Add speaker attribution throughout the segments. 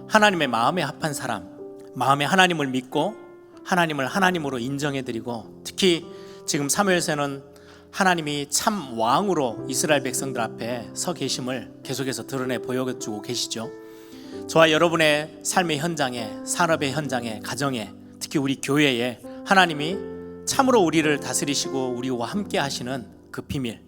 Speaker 1: 하나님의 마음에 합한 사람, 마음에 하나님을 믿고 하나님을 하나님으로 인정해드리고, 특히 지금 사무엘서는 하나님이 참 왕으로 이스라엘 백성들 앞에 서 계심을 계속해서 드러내 보여주고 계시죠. 저와 여러분의 삶의 현장에, 산업의 현장에, 가정에, 특히 우리 교회에 하나님이 참으로 우리를 다스리시고 우리와 함께 하시는 그 비밀,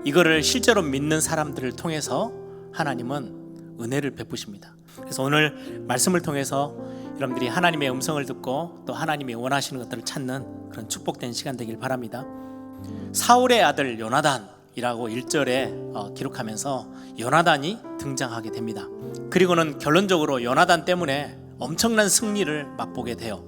Speaker 1: 이거를 실제로 믿는 사람들을 통해서 하나님은 은혜를 베푸십니다. 그래서 오늘 말씀을 통해서 여러분들이 하나님의 음성을 듣고 또 하나님이 원하시는 것들을 찾는 그런 축복된 시간 되길 바랍니다. 사울의 아들 요나단이라고 1절에 기록하면서 요나단이 등장하게 됩니다. 그리고는 결론적으로 요나단 때문에 엄청난 승리를 맛보게 돼요.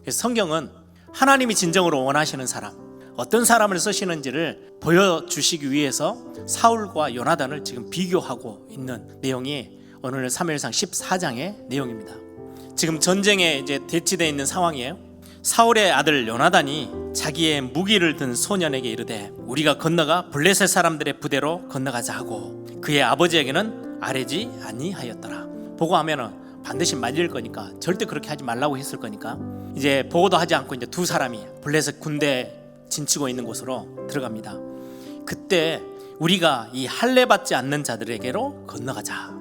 Speaker 1: 그래서 성경은 하나님이 진정으로 원하시는 사람, 어떤 사람을 쓰시는지를 보여주시기 위해서 사울과 요나단을 지금 비교하고 있는 내용이 오늘 사무엘상 14장의 내용입니다. 지금 전쟁에 이제 대치되어 있는 상황이에요. 사울의 아들 요나단이 자기의 무기를 든 소년에게 이르되 우리가 건너가 블레셋 사람들의 부대로 건너가자 하고 그의 아버지에게는 아뢰지 아니하였더라. 보고하면은 반드시 말릴 거니까 절대 그렇게 하지 말라고 했을 거니까 이제 보고도 하지 않고 이제 두 사람이 블레셋 군대 진치고 있는 곳으로 들어갑니다. 그때 우리가 이 할례 받지 않는 자들에게로 건너가자.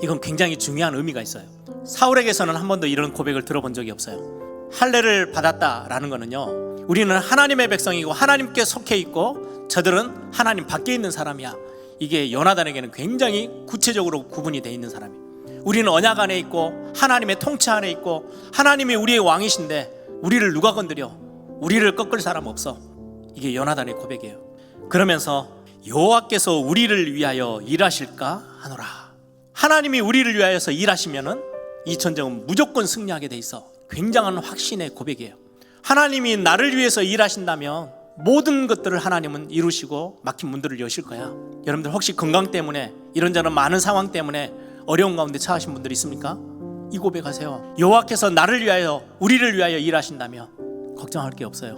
Speaker 1: 이건 굉장히 중요한 의미가 있어요. 사울에게서는 한 번도 이런 고백을 들어본 적이 없어요. 할례를 받았다라는 거는요, 우리는 하나님의 백성이고 하나님께 속해 있고 저들은 하나님 밖에 있는 사람이야. 이게 요나단에게는 굉장히 구체적으로 구분이 돼 있는 사람이에요. 우리는 언약 안에 있고 하나님의 통치 안에 있고 하나님이 우리의 왕이신데 우리를 누가 건드려? 우리를 꺾을 사람 없어. 이게 요나단의 고백이에요. 그러면서 여호와께서 우리를 위하여 일하실까 하노라. 하나님이 우리를 위하여서 일하시면은 이 전쟁은 무조건 승리하게 돼 있어. 굉장한 확신의 고백이에요. 하나님이 나를 위해서 일하신다면 모든 것들을 하나님은 이루시고 막힌 문들을 여실 거야. 여러분들 혹시 건강 때문에 이런저런 많은 상황 때문에 어려운 가운데 처하신 분들 있습니까? 이 고백하세요. 여호와께서 나를 위하여 우리를 위하여 일하신다면 걱정할 게 없어요.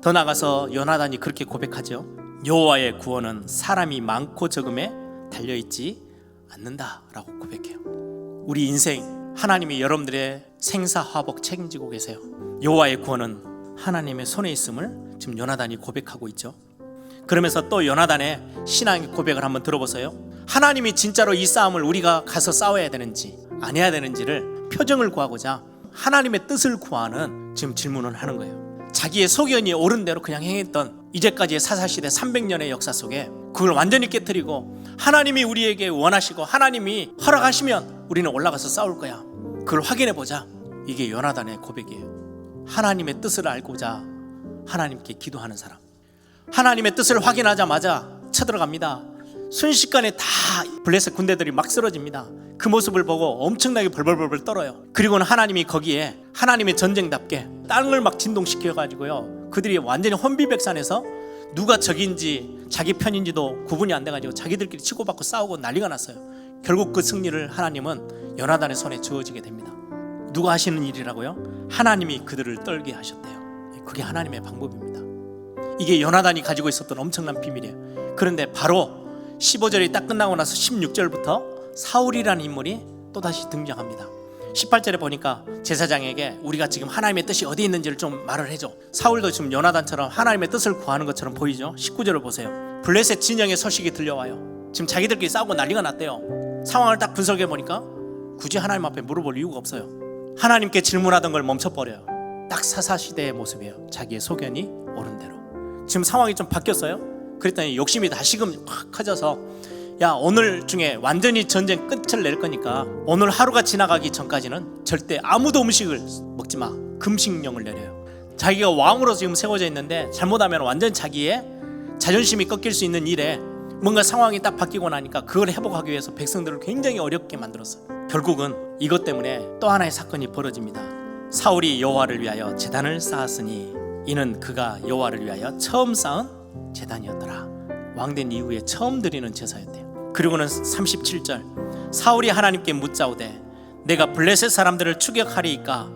Speaker 1: 더 나아가서 요나단이 그렇게 고백하죠. 여호와의 구원은 사람이 많고 적음에 달려있지 않는다라고 고백해요. 우리 인생 하나님이 여러분들의 생사화복 책임지고 계세요. 여호와의 구원은 하나님의 손에 있음을 지금 요나단이 고백하고 있죠. 그러면서 또 요나단의 신앙의 고백을 한번 들어보세요. 하나님이 진짜로 이 싸움을 우리가 가서 싸워야 되는지 안 해야 되는지를 표정을 구하고자 하나님의 뜻을 구하는 지금 질문을 하는 거예요. 자기의 소견이 옳은 대로 그냥 행했던 이제까지의 사사시대 300년의 역사 속에 그걸 완전히 깨트리고 하나님이 우리에게 원하시고 하나님이 허락하시면 우리는 올라가서 싸울 거야. 그걸 확인해 보자. 이게 요나단의 고백이에요. 하나님의 뜻을 알고자 하나님께 기도하는 사람. 하나님의 뜻을 확인하자마자 쳐들어갑니다. 순식간에 다 블레셋 군대들이 막 쓰러집니다. 그 모습을 보고 엄청나게 벌벌벌 떨어요. 그리고는 하나님이 거기에 하나님의 전쟁답게 땅을 막 진동시켜가지고요, 그들이 완전히 혼비백산해서 누가 적인지 자기 편인지도 구분이 안 돼가지고 자기들끼리 치고받고 싸우고 난리가 났어요. 결국 그 승리를 하나님은 요나단의 손에 주어지게 됩니다. 누가 하시는 일이라고요? 하나님이 그들을 떨게 하셨대요. 그게 하나님의 방법입니다. 이게 요나단이 가지고 있었던 엄청난 비밀이에요. 그런데 바로 15절이 딱 끝나고 나서 16절부터 사울이라는 인물이 또다시 등장합니다. 18절에 보니까 제사장에게 우리가 지금 하나님의 뜻이 어디 있는지를 좀 말을 해줘. 사울도 지금 요나단처럼 하나님의 뜻을 구하는 것처럼 보이죠. 19절을 보세요. 블레셋 진영의 소식이 들려와요. 지금 자기들끼리 싸우고 난리가 났대요. 상황을 딱 분석해 보니까 굳이 하나님 앞에 물어볼 이유가 없어요. 하나님께 질문하던 걸 멈춰버려요. 딱 사사시대의 모습이에요. 자기의 소견이 옳은 대로. 지금 상황이 좀 바뀌었어요. 그랬더니 욕심이 다시금 확 커져서 야, 오늘 중에 완전히 전쟁 끝을 낼 거니까 오늘 하루가 지나가기 전까지는 절대 아무도 음식을 먹지 마. 금식령을 내려요. 자기가 왕으로 지금 세워져 있는데 잘못하면 완전 자기의 자존심이 꺾일 수 있는 일에 뭔가 상황이 딱 바뀌고 나니까 그걸 회복하기 위해서 백성들을 굉장히 어렵게 만들었어요. 결국은 이것 때문에 또 하나의 사건이 벌어집니다. 사울이 여호와를 위하여 제단을 쌓았으니 이는 그가 여호와를 위하여 처음 쌓은 제단이었더라. 왕된 이후에 처음 드리는 제사였대요. 그리고는 37절 사울이 하나님께 묻자오되 내가 블레셋 사람들을 추격하리이까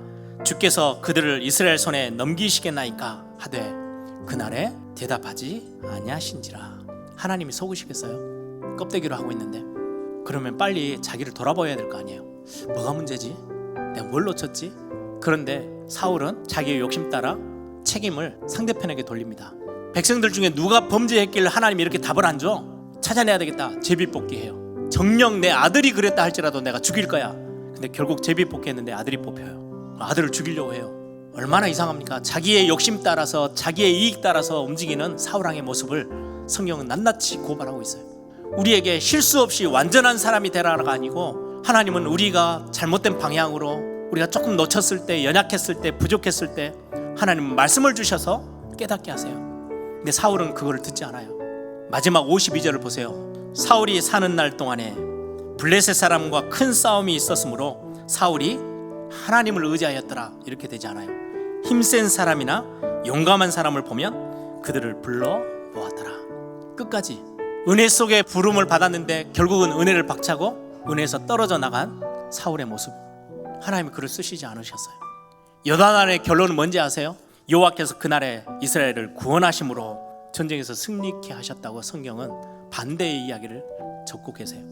Speaker 1: 주께서 그들을 이스라엘 손에 넘기시겠나이까 하되 그날에 대답하지 아니하신지라. 하나님이 속으시겠어요? 껍데기로 하고 있는데. 그러면 빨리 자기를 돌아봐야 될 거 아니에요. 뭐가 문제지? 내가 뭘 놓쳤지? 그런데 사울은 자기의 욕심 따라 책임을 상대편에게 돌립니다. 백성들 중에 누가 범죄했길래 하나님이 이렇게 답을 안 줘? 찾아내야 되겠다. 제비뽑기해요. 정녕 내 아들이 그랬다 할지라도 내가 죽일 거야. 근데 결국 제비뽑기했는데 아들이 뽑혀요. 아들을 죽이려고 해요. 얼마나 이상합니까? 자기의 욕심 따라서, 자기의 이익 따라서 움직이는 사울왕의 모습을 성경은 낱낱이 고발하고 있어요. 우리에게 실수 없이 완전한 사람이 되라가 아니고, 하나님은 우리가 잘못된 방향으로, 우리가 조금 놓쳤을 때, 연약했을 때, 부족했을 때 하나님은 말씀을 주셔서 깨닫게 하세요. 근데 사울은 그거를 듣지 않아요. 마지막 52절을 보세요. 사울이 사는 날 동안에 블레셋 사람과 큰 싸움이 있었으므로 사울이 하나님을 의지하였더라. 이렇게 되지 않아요. 힘센 사람이나 용감한 사람을 보면 그들을 불러 모았더라. 끝까지 은혜 속에 부름을 받았는데 결국은 은혜를 박차고 은혜에서 떨어져 나간 사울의 모습, 하나님이 그를 쓰시지 않으셨어요. 요단안의 결론은 뭔지 아세요? 여호와께서 그날에 이스라엘을 구원하심으로 전쟁에서 승리케 하셨다고 성경은 반대의 이야기를 적고 계세요.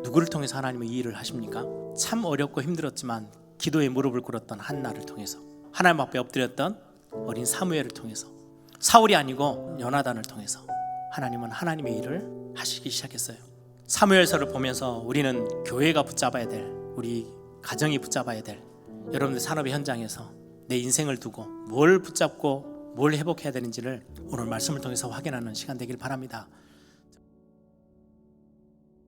Speaker 1: 누구를 통해서 하나님은 이 일을 하십니까? 참 어렵고 힘들었지만 기도에 무릎을 꿇었던 한나를 통해서, 하나님 앞에 엎드렸던 어린 사무엘을 통해서, 사울이 아니고 요나단을 통해서 하나님은 하나님의 일을 하시기 시작했어요. 사무엘서를 보면서 우리는 교회가 붙잡아야 될, 우리 가정이 붙잡아야 될, 여러분들 산업의 현장에서 내 인생을 두고 뭘 붙잡고 뭘 회복해야 되는지를 오늘 말씀을 통해서 확인하는 시간 되길 바랍니다.